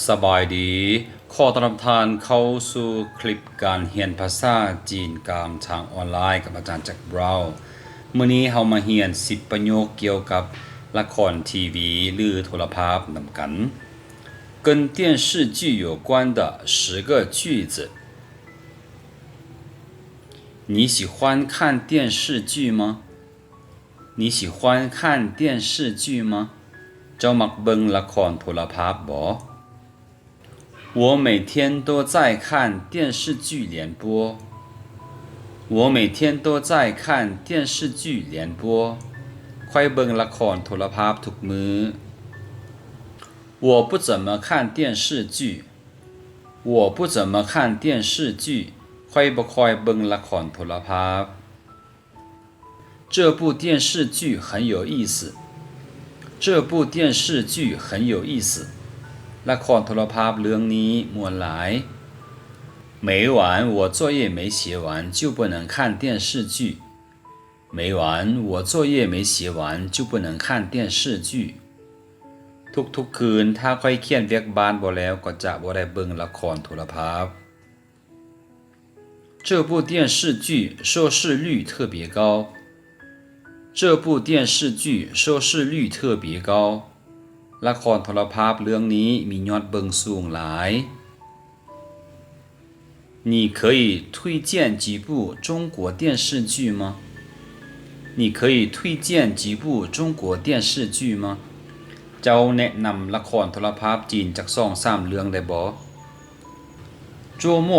สบายดีขอต้อนรับท่านเข้าสู่คลิปการเรียนภาษาจีนกลางทางออนไลน์กับอาจารย์แจ็คบราวน์มื้อนี้เรามาเรียน10ประโยคเกี่ยวกับละครทีวีหรือโทรภาพนำกัน跟电视剧有关的10个句子你喜欢看电视剧吗你喜欢看电视剧吗เจ้ามักเบิ่งละครโทรภาพบ่我每天都在看电视剧联播。我每天都在看电视剧联播。ค่อยเบิ่งละครโทรภาพทุกมื้อ我不怎么看电视剧。我不怎么看电视剧。ค่อยบ่ค่อยเบิ่งละครโทรภาพ这部电视剧很有意思。这部电视剧很有意思。ละครโทรภาพเรื่องนี้ม่วนหลาย每晚我作业没写完就不能看电视剧每晚我作业没写完就不能看电视剧ทุกๆคืนถ้าค่อยเขียนเวียกบ้านบ่แล้วก็จะบ่ได้เบิ่งละครโทรภาพ这部电视剧收视率特别高这部电视剧收视率特别高ละครโทรภาพเรื่องนี้มียอดเบิ่งสูงหลาย你可以推荐几部中国电视剧吗你可以推荐几部中国电视剧吗เจ้าแนะนำละครโทรภาพจีนจาก2-3เรื่องได้บ่周末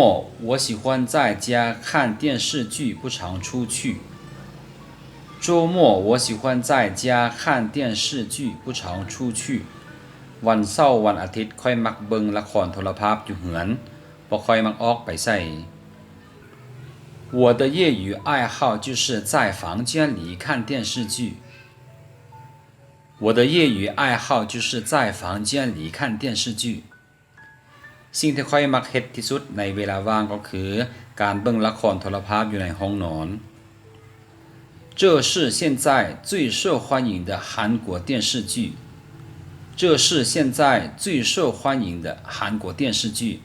我喜欢在家看电视剧不常出去周末我喜欢在家看电视剧不常出去วันเสาร์วันอาทิตย์ค่อยมักเบิ่งละครโทรภาพอยู่เหือนบ่ค่อยมักออกไปไส我的业余爱好就是在房间里看电视剧我的业余爱好就是在房间里看电视剧สิ่งที่ค่อยมักเฮ็ดที่สุดในเวลาว่างก็คือการเบิ่งละครโทรภาพอยู่ในห้องนอน这是现在最受欢迎的韩国电视剧这是现在最受欢迎的韩国电视剧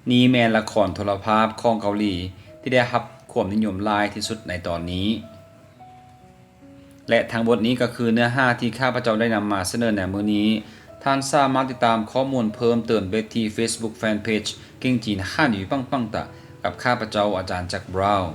นี่แม่นละครโทรภาพของเกาหลีที่ได้รับความนิยมหลายที่สุดในตอนนี้และทั้งหมดนี้ก็คือเนื้อหาที่ข้าพเจ้าได้นำมาเสนอในมื้อนี้ท่านสามารถติดตามข้อมูลเพิ่มเติมได้ที่ Facebook Fanpage เก่งจีนฮั่นอยู่ปังปังตะกับข้าพเจ้าอาจารย์แจ็คบราวน์